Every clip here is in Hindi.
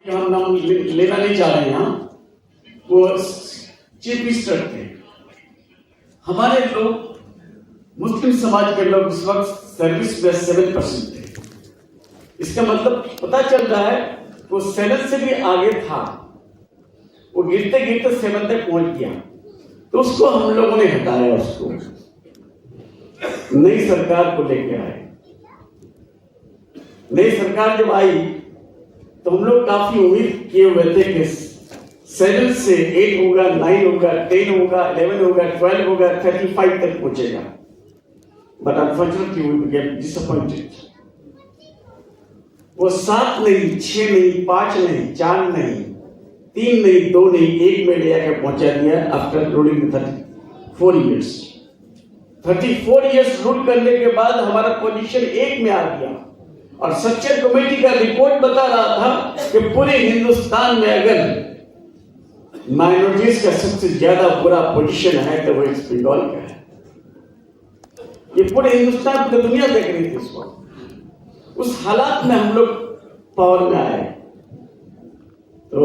हम नाम लेना नहीं चाह रहे हैं, वो चीफ मिनिस्टर थे। हमारे लोग मुस्लिम समाज के लोग उस वक्त सर्विस में 7% थे। इसका मतलब पता चल रहा है वो 7 से भी आगे था, वो गिरते गिरते 7 तक पहुंच गया। तो उसको हम लोगों ने हटाया, उसको नई सरकार को लेके आए। नई सरकार जब आई तो हम लोग काफी उम्मीद किए हुए थे कि 7 से 8 होगा, 9 होगा, 10 होगा, 11 होगा, 12 होगा, 35 तक पहुंचेगा। But unfortunately we became disappointed. वो 7 नहीं, 6 नहीं, 5 नहीं, 4 नहीं, 3 नहीं, 2 नहीं, 1 में ले आकर पहुंचा दिया। After ruling 34 years, 34 years rule करने के बाद हमारा पोजीशन 1 में आ गया। और सच्चर कमेटी का रिपोर्ट बता रहा था कि पूरे हिंदुस्तान में अगर माइनॉरिटीज का सबसे ज्यादा बुरा पोजीशन है तो वो वेस्ट बंगाल का है। ये पूरे हिंदुस्तान, पूरी दुनिया देख रही थी उस वक्त। उस हालात में हम लोग पावर में आए तो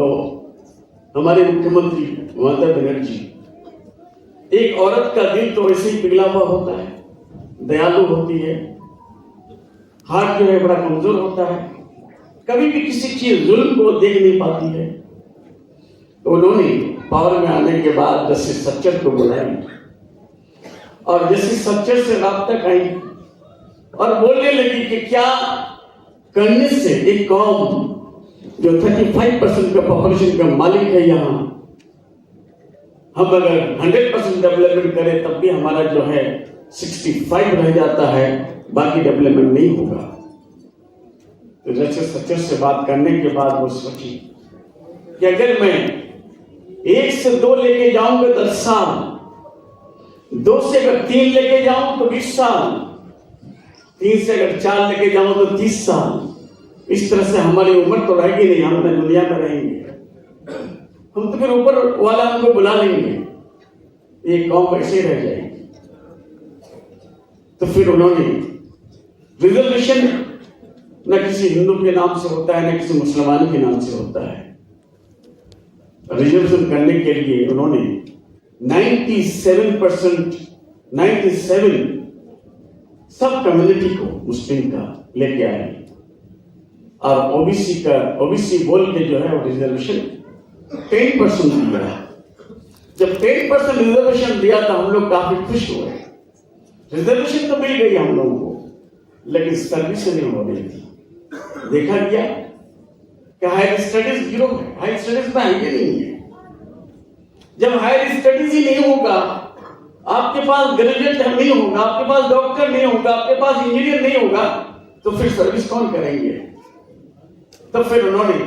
हमारे मुख्यमंत्री ममता बनर्जी, एक औरत का दिल तो ऐसे ही पिघला हुआ होता है, दयालु होती है, हार्ट जो है बड़ा कमजोर होता है, कभी भी किसी चीज जुल्म को देख नहीं पाती है। तो उन्होंने पावर में आने के बाद जस्टिस सच्चर को बुलाई और जस्टिस सच्चर से राब्ता करी और बोलने लगी कि क्या करने से एक कौम जो 35% का पॉपुलेशन का मालिक है, यहाँ हम अगर 100% डेवलपमेंट करें तब भी हमारा जो है 65 रह जाता है, बाकी डेवलपमेंट नहीं होगा। तो जस्टिस सच्चर से बात करने के बाद वो सोची कि अगर मैं 1 से 2 लेके जाऊंगा 10 साल, 2 से अगर 3 लेके जाऊं तो 20 साल, 3 से अगर 4 लेके जाऊं तो 30 साल। इस तरह से हमारी उम्र तो रहेगी नहीं, हम अपने दुनिया में रहेंगे, हम तो फिर ऊपर वाला हमको बुला लेंगे, ये कौम ऐसे रह जाएगी। तो फिर उन्होंने रिजर्वेशन न किसी हिंदू के नाम से होता है, न किसी मुसलमान के नाम से होता है। रिजर्वेशन करने के लिए उन्होंने 97 सब कम्युनिटी को मुस्लिम का लेके आए और ओबीसी बोल के जो है वो रिजर्वेशन 10% दिया। जब 10% रिजर्वेशन दिया तो हम लोग काफी खुश हुए। रिजर्वेशन तो मिल गई हम लोगों को, लेकिन सर्विस नहीं हो रही थी। देखा गया कि हायर स्टडीज जीरो है, हायर स्टडीज में आइडिया नहीं है। जब हायर स्टडीज ही नहीं होगा, आपके पास ग्रेजुएट नहीं होगा, आपके पास डॉक्टर नहीं होगा, आपके पास इंजीनियर नहीं होगा, तो फिर सर्विस कौन करेंगे? तो फिर उन्होंने,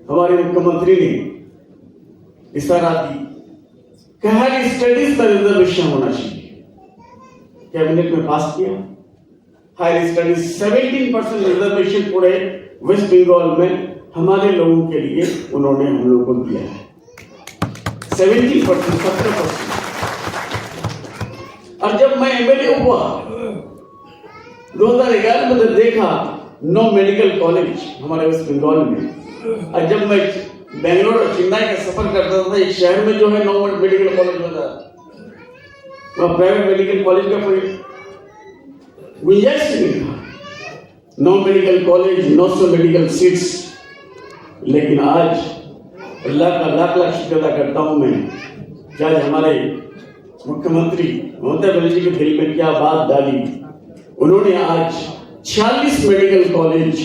हमारे मुख्यमंत्री ने इशारा दी कि हायर स्टडीज का रिजर्वेशन होना चाहिए। कैबिनेट में पास किया। हायर स्टडीज 17% रिजर्वेशन पूरे वेस्ट बंगाल में हमारे लोगों के लिए उन्होंने हम लोगों को दिया है। 17%, 17%। और जब मैं एमएलए हुआ 2011 में, तो देखा 9 मेडिकल कॉलेज हमारे वेस्ट बंगाल में। और जब मैं बेंगलोर और चेन्नई का सफर करता था, एक शहर में जो है 9 मेडिकल कॉलेज होता है, वहाँ प्राइवेट मेडिकल कॉलेज का कोई गुंजाइश नहीं था। 9 मेडिकल कॉलेज, 900 मेडिकल सीट्स। लेकिन आज अल्लाह का लाख लाख शुक्र अदा करता हूं मैं कि आज हमारे मुख्यमंत्री ममता बनर्जी के दिल में क्या बात डाली। उन्होंने आज 46 मेडिकल कॉलेज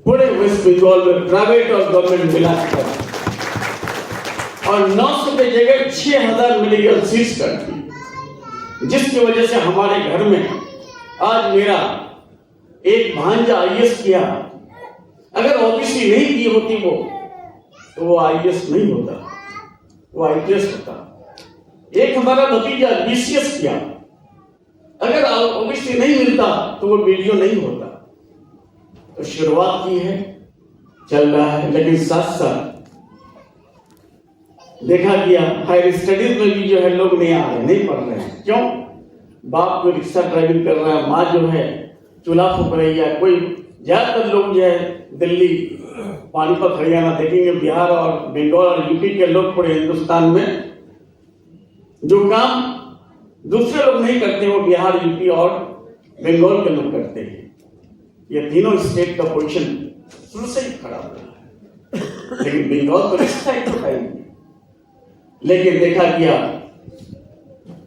पूरे वेस्ट बंगाल में प्राइवेट और गवर्नमेंट मिलाकर और 900 की जगह 6000 मेडिकल सीट्स कर दी, जिसकी वजह से हमारे घर में आज मेरा एक भांजा आईएएस किया। अगर ओबीसी नहीं की होती तो वो आईएएस नहीं होता, वो आईपीएस होता। एक हमारा भतीजा बीसीएस किया, अगर ओबीसी नहीं मिलता तो वो वीडियो नहीं होता। तो शुरुआत की है, चल रहा है, लेकिन साथ साथ देखा गया हायर स्टडीज में भी जो है लोग नहीं आ रहे, नहीं पढ़ रहे हैं। क्यों? बाप को रिक्शा ड्राइविंग कर रहा है, माँ जो है चूल्हा फूक रही है, कोई ज्यादातर लोग जो है दिल्ली पानीपत हरियाणा देखेंगे, बिहार और बंगाल और यूपी के लोग पूरे हिंदुस्तान में जो काम दूसरे लोग नहीं करते वो बिहार, यूपी और बंगाल के लोग करते हैं। ये तीनों स्टेट का पोजीशन शुरू से ही खराब रहा है, लेकिन बंगाल तो रिश्ता ही तो है। लेकिन देखा गया,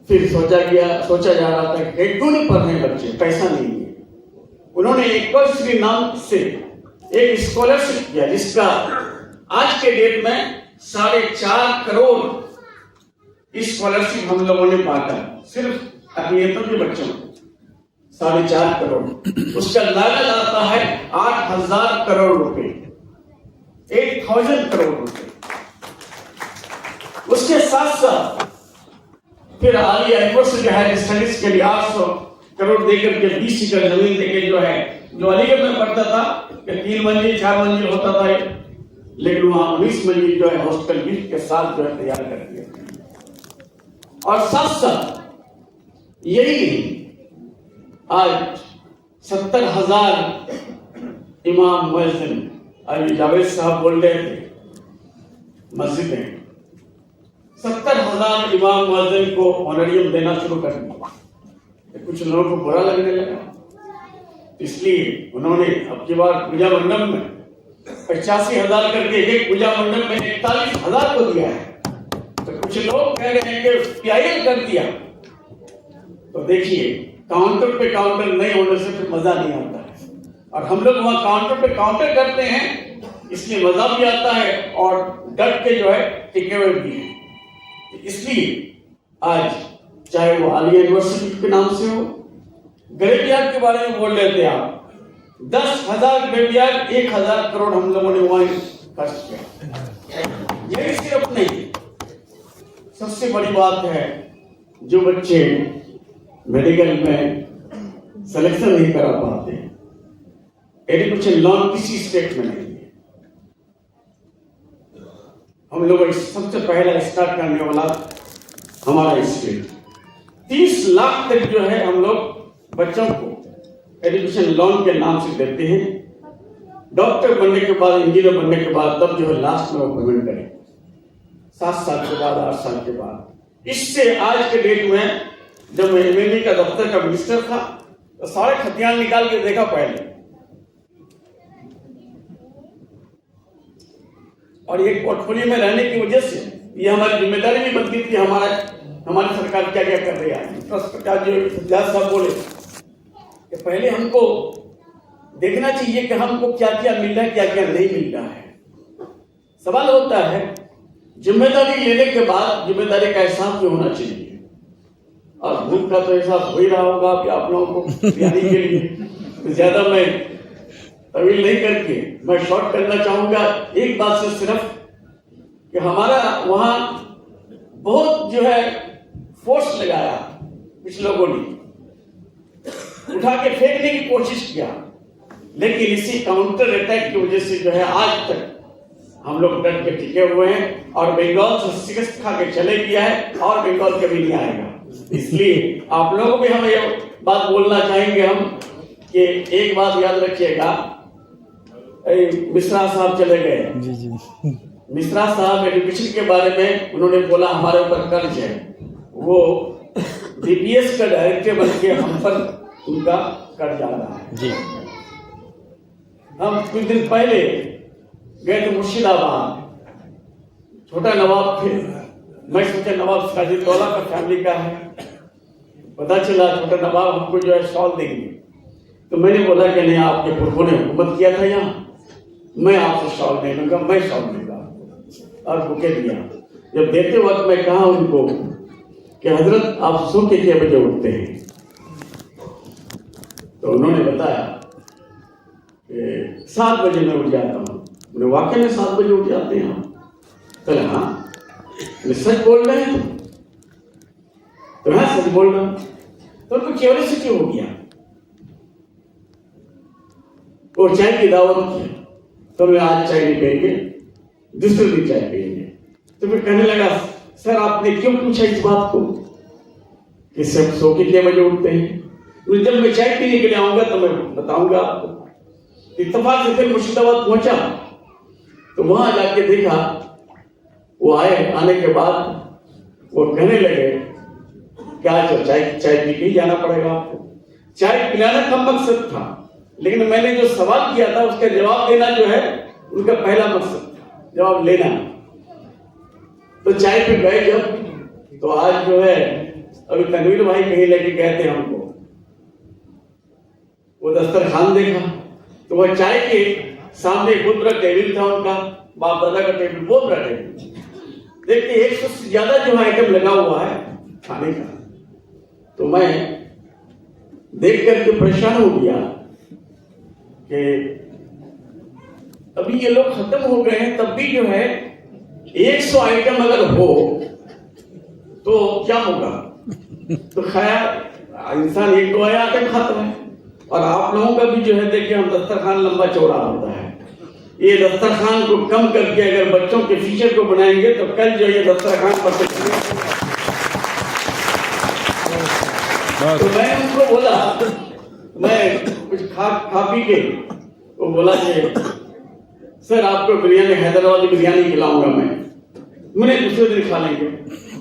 फिर सोचा जा रहा था कि क्यों नहीं पढ़ रहे बच्चे, पैसा नहीं है। उन्होंने एक नाम से एक स्कॉलरशिप किया जिसका आज के डेट में 4.5 करोड़ स्कॉलरशिप हम लोगों ने बांटा, सिर्फ अभिनेता के बच्चों को 4.5 करोड़। उसका लागत आता है 8,000 करोड़ रुपए, 8,000 करोड़ रुपए। उसके साथ साथ फिर आलिया यूनिवर्सिटी हायर स्टडीज के लिए 800 करोड़ देकर के 20 एकड़ जमीन देकर जो अलीगढ़ में पढ़ता था कि 3 मंजिल 4 मंजिल होता था, लेकिन वहां 19 मंजिल जो है हॉस्टल गिफ्ट के साथ जो है तैयार कर दिया। और साथ साथ यही आज 70,000 इमाम मुअज्जिन, अभी जावेद साहब बोल रहे थे, मस्जिदें 70,000 इमाम मुअज्जिन को ऑनरियम देना शुरू कर दिया। कुछ लोगों को बुरा लगने लगा, इसलिए उन्होंने अब की बार पूजा मंडप में 85,000 करके एक पूजा मंडप में 41,000 को दिया है। तो कुछ लोग कह रहे हैं कि PIL कर दिया। तो देखिए, काउंटर पे काउंटर नहीं होने से फिर मजा नहीं आता है, और हम लोग वहां काउंटर पे काउंटर करते हैं, इसलिए मजा भी आता है और डट के जो है टिके हुए भी है। इसलिए आज चाहे वो आलिया यूनिवर्सिटी के नाम से हो, ग्रेवयार्ड के बारे में बोल रहे थे आप, 10,000 ग्रेवयार्ड 1,000 करोड़ हम लोगों ने वहां खर्च किया। यही सिर्फ नहीं, सबसे बड़ी बात है जो बच्चे मेडिकल में सिलेक्शन नहीं करा पाते, एजुकेशन लोन किसी स्टेट में नहीं है। हम लोग सबसे पहला स्टार्ट करने वाला हमारा स्टेट 30 लाख तक जो है हम लोग बच्चों को एजुकेशन लोन के नाम से देते हैं। डॉक्टर बनने के बाद, इंजीनियर बनने के बाद तब जो है लास्ट में वो पेमेंट करें 7 साल के बाद, 8 साल के बाद। इससे आज के डेट में जब मैं MND का दफ्तर का मिनिस्टर था तो सारे खतियान निकाल के देखा पहले, और एक पोर्टफोलियो में रहने की वजह से ये हमारी जिम्मेदारी भी बनती थी, हमारी सरकार क्या क्या कर रही है। भ्रष्टाचार जो जज साहब बोले कि पहले हमको देखना चाहिए कि हमको क्या क्या मिल रहा है, क्या क्या नहीं मिल रहा है। सवाल होता है जिम्मेदारी लेने के बाद जिम्मेदारी का एहसास भी होना चाहिए, और भूख का तो एहसास हो ही रहा होगा कि आप लोगों को पियाने के लिए। ज्यादा मैं तवील नहीं करके मैं शॉर्ट करना चाहूंगा एक बात से सिर्फ कि हमारा वहां बहुत जो है फोर्स लगाया, कुछ लोगों ने उठा के फेंकने की कोशिश किया, लेकिन इसी काउंटर अटैक की वजह से जो है आज तक हम लोग डट के टिके हुए हैं, और बंगाल से शिकस्त खा के चले गया है और बंगाल कभी नहीं आएगा। इसलिए आप लोगों को भी हम ये बात बोलना चाहेंगे हम कि एक बात याद रखिएगा, मिश्रा साहब चले गए जी। मिश्रा साहब एजुकेशन के बारे में उन्होंने बोला हमारे ऊपर कर्ज है, वो DPS का डायरेक्टर बन के हम पर उनका कर्ज आ रहा है जी। हम कुछ दिन पहले गए थे मुर्शिदाबाद, छोटा नवाब थे, मैं सोचा नवाब साजिदौला का फैमिली का है, पता चला छोटा नवाब हमको जो है शॉल देंगे। तो मैंने बोला कि नहीं, आपके पुरखों ने हुकूमत किया था यहाँ, मैं आपसे शॉल नहीं लूंगा, मैं शॉल दूंगा, और बुके दिया। जब देते वक्त मैं कहा उनको कि हजरत आप सो के कितने बजे उठते हैं, तो उन्होंने बताया कि 7 बजे मैं उठ जाता हूँ। उन्हें वाकई में 7 बजे उठ जाते हैं हम? तो हाँ, सच बोल रहे हैं तो हाँ सच बोल रहा हूं। तो उनको क्यूरियोसिटी हो गया, और चाय की दावत किया, तो मैं आज चाय नहीं पिएंगे, दूसरे दिन चाय पिएंगे। तो फिर कहने लगा सर आपने क्यों पूछा इस बात को कि सब सो के कितने बजे उठते हैं? जब मैं चाय पीने के लिए आऊंगा तो मैं बताऊंगा आपको। इत्तेफाक से फिर मुर्शिदाबाद पहुंचा वहां जाके देखा, वो आए, आने के बाद वो कहने लगे क्या चाय पी के ही जाना पड़ेगा आपको। चाय पिलाना का मकसद था, लेकिन मैंने जो सवाल किया था उसका जवाब देना जो है उनका पहला मकसद था, जवाब लेना। तो चाय पे गए जब, तो आज जो है अभी तनवीर भाई कहीं लेके गए थे हमको, वो दस्तरखान देखा तो वह चाय के सामने बहुत बड़ा टेबल था उनका, बाप दादा का टेबल, बहुत बड़ा टेबल। देखते 100 से ज्यादा जो आइटम लगा हुआ है खाने का। तो मैं देख करके परेशान हो गया कि अभी ये लोग खत्म हो गए हैं, तब भी जो है 100 आइटम अगर हो तो क्या होगा। तो खैर इंसान एक दो आइटम खाता है, और आप लोगों का भी जो है देखिए हम दस्तरखान लंबा चौड़ा होता है। ये दस्तरखान को कम करके अगर बच्चों के फ्यूचर को बनाएंगे तो कल जो ये दस्तरखान पर तो मैं उनको बोला, मैं कुछ खा पी के, वो बोला कि सर आपको बिरयानी, हैदराबादी बिरयानी खिलाऊंगा मैंने दूसरे दिन खा लेंगे।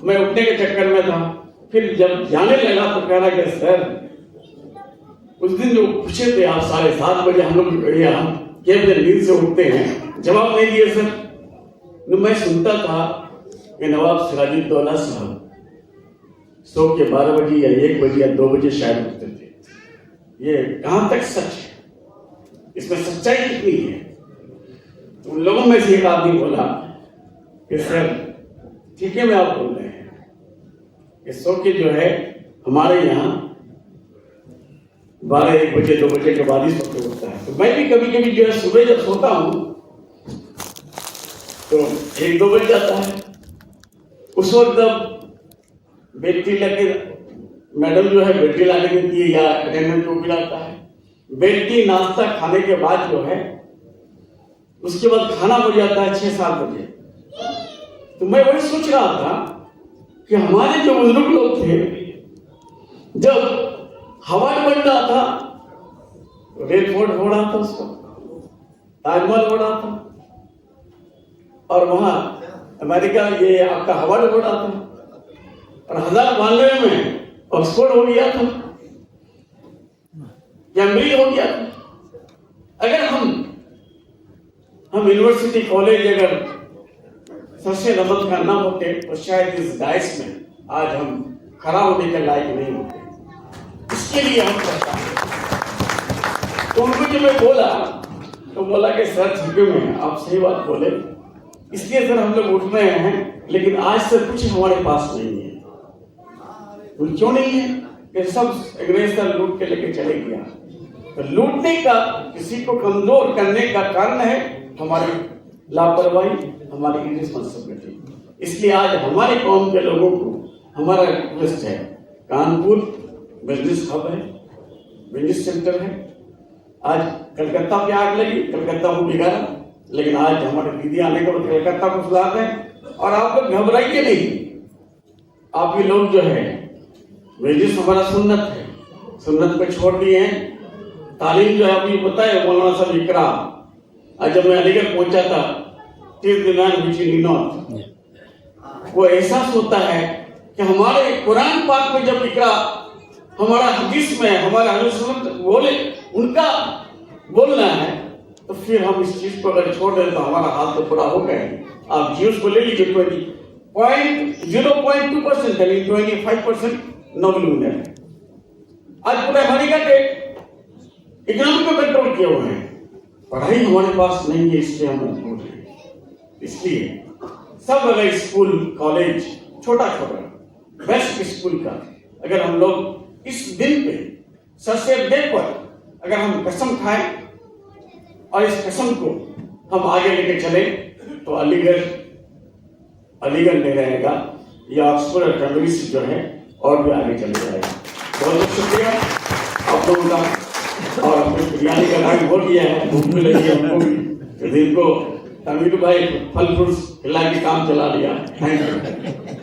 मैं उठने के चक्कर में था, फिर जब जाने लगा तो कह रहा कि सर उस दिन जो पूछे थे आप 7:30 बजे हम लोग क्या बजे नींद से उठते हैं, जवाब नहीं दिए सर। तो मैं सुनता था कि नवाब सिराजुद्दौला साहब 100 के 12 बजे या 1 बजे या 2 बजे शायद उठते थे। ये कहां तक सच है, इसमें सच्चाई कितनी है। उन लोगों में से एक आदमी बोला कि सर ठीक है, मैं आप बोल रहे हैं कि 100 के जो है हमारे यहाँ 12-1 बजे 2 बजे के बाद ही सोते होता है। तो मैं भी कभी कभी जो है सुबह जब सोता हूँ तो 1-2 बज जाता है। उस वक्त जब बैटरी लगे, मैडम जो है बैटरी लाने देती है या अटेंडेंट को भी लाता है, बैटरी नाश्ता खाने के बाद जो है उसके बाद खाना हो जाता है 6-7 बजे। तो मैं वही सोच रहा था कि हमारे जो बुजुर्ग लोग थे, जब हवाई बन रहा था, रेड फोर्ट हो रहा था, उसको ताजमहल हो रहा था, और वहां अमेरिका ये आपका हवाई हो रहा था, और 1092 में ऑक्सफोर्ड हो गया था, कैम्ब्रिज हो गया था। अगर हम यूनिवर्सिटी कॉलेज अगर सबसे नमक का ना होते तो शायद इस डाइस में आज हम खड़ा होने के लायक नहीं होते। इसके लिए हम करता है। तो उनको जब मैं बोला तो बोला कि सर ठीक है, मैं आप सही बात बोले, इसलिए सर हम लोग उठ रहे हैं, लेकिन आज सर कुछ हमारे पास नहीं है। क्यों नहीं है कि सब अंग्रेज सर लूट के लेके चले गया। तो लूटने का, किसी को कमजोर करने का कारण है हमारी लापरवाही, हमारी इर्रिस्पांसिबिलिटी। इसलिए आज हमारे कौम के लोगों को हमारा रिक्वेस्ट है, कानपुर बिजनेस हब है, बिजनेस सेंटर है। आज कलकत्ता पे आग लगी, कलकत्ता को बिगाड़ा, लेकिन आज हमारे दीदी आने के बाद कलकत्ता को सुधार रहे हैं। और आप लोग घबराइए नहीं, आप ये लोग जो है बिजनेस हमारा सुन्नत है, सुन्नत पे छोड़ दिए हैं। तालीम जो है अभी बताए मौलाना साहब इकरा, आज जब मैं अलीगढ़ पहुंचा था 30 दिन वो एहसास होता है कि हमारे कुरान पाक में जब इकरा, हमारा हदीस में हमारा हदीस बोले, उनका बोलना है, तो फिर हम इस चीज को अगर छोड़ दें तो हमारा हाथ तो पूरा हो गया। आप जीएस को ले लीजिए, 0.2% यानी 25% नोबेल विनर है। आज पूरे अमेरिका के इकोनॉमी को कंट्रोल किए हुए हैं। पढ़ाई हमारे पास नहीं है, इसलिए हम मजबूर हैं। इसलिए सब अगर स्कूल कॉलेज छोटा छोटा बेस्ट स्कूल का अगर हम लोग इस दिन पे सबसे डे पर अगर हम कसम खाएं और इस कसम को हम आगे लेके चले तो अलीगढ़ नहीं रहेगा, या ऑक्सफोर्ड और कैम्ब्रिज जो है और भी आगे चले जाएगा। बहुत बहुत शुक्रिया आप लोगों का। और अपने बिरयानी का नाम हो गया है, भूख में लगी हमको भी, दिन को तमीर भाई फल फ्रूट्स खिला के काम चला लिया। Thank you.